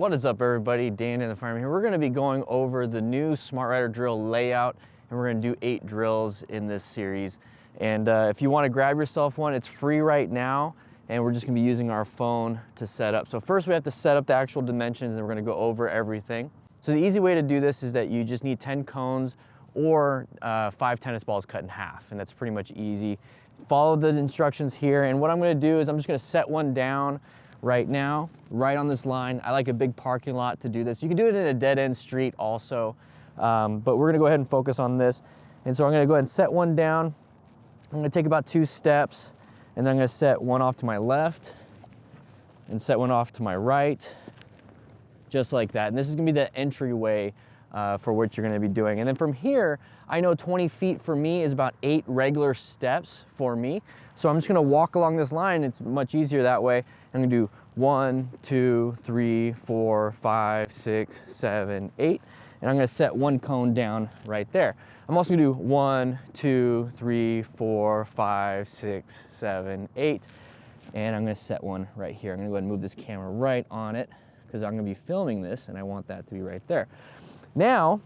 What is up, everybody? DanDanTheFireman here. We're going to be going over the new Smart Rider drill layout, and we're going to do 8 drills in this series. And if you want to grab yourself one, it's free right now, and we're just going to be using our phone to set up. So first we have to set up the actual dimensions, and then we're going to go over everything. So the easy way to do this is that you just need 10 cones or 5 tennis balls cut in half, and that's pretty much easy. Follow the instructions here, and what I'm going to do is I'm just going to set one down right now, right on this line. I like a big parking lot to do this. You can do it in a dead-end street also, but we're gonna go ahead and focus on this. And so I'm gonna go ahead and set one down. I'm gonna take about 2 steps, and then I'm gonna set one off to my left and set one off to my right, just like that. And this is gonna be the entryway for what you're gonna be doing. And then from here, I know 20 feet for me is about 8 regular steps for me. So I'm just gonna walk along this line. It's much easier that way. I'm gonna do 1, 2, 3, 4, 5, 6, 7, 8. And I'm gonna set one cone down right there. I'm also gonna do 1, 2, 3, 4, 5, 6, 7, 8. And I'm gonna set one right here. I'm gonna go ahead and move this camera right on it because I'm gonna be filming this and I want that to be right there. Now,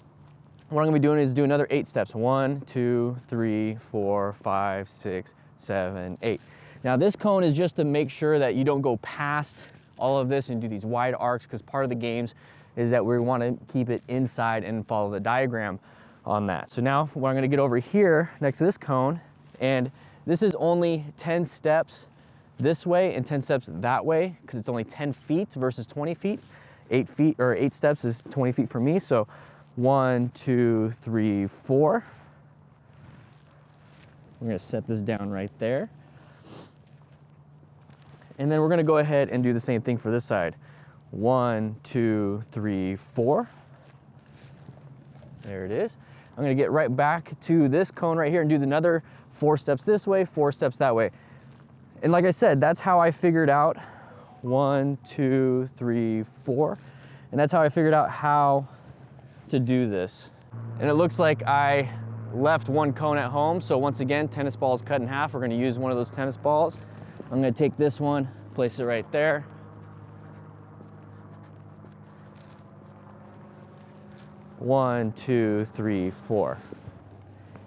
what I'm gonna be doing is do another 8 steps. 1, 2, 3, 4, 5, 6, 7, 8. Now this cone is just to make sure that you don't go past all of this and do these wide arcs, because part of the games is that we want to keep it inside and follow the diagram on that. So now what I'm going to get over here next to this cone, and this is only 10 steps this way and 10 steps that way, because it's only 10 feet versus 20 feet. 8 steps is 20 feet for me. So 1, 2, 3, 4. We're going to set this down right there. And then we're going to go ahead and do the same thing for this side. 1, 2, 3, 4. There it is. I'm going to get right back to this cone right here and do another 4 steps this way, 4 steps that way. And like I said, that's how I figured out 1, 2, 3, 4. And that's how I figured out how to do this. And it looks like I left one cone at home. So once again, tennis balls cut in half. We're going to use one of those tennis balls. I'm going to take this one, place it right there. One, 2, 3, 4.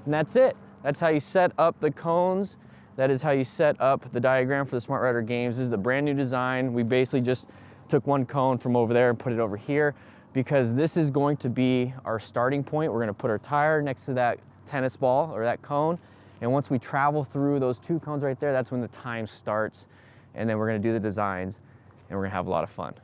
And that's it. That's how you set up the cones. That is how you set up the diagram for the Smart Rider games. This is the brand new design. We basically just took one cone from over there and put it over here, because this is going to be our starting point. We're going to put our tire next to that tennis ball or that cone. And once we travel through those 2 cones right there, that's when the time starts. And then we're going to do the designs and we're going to have a lot of fun.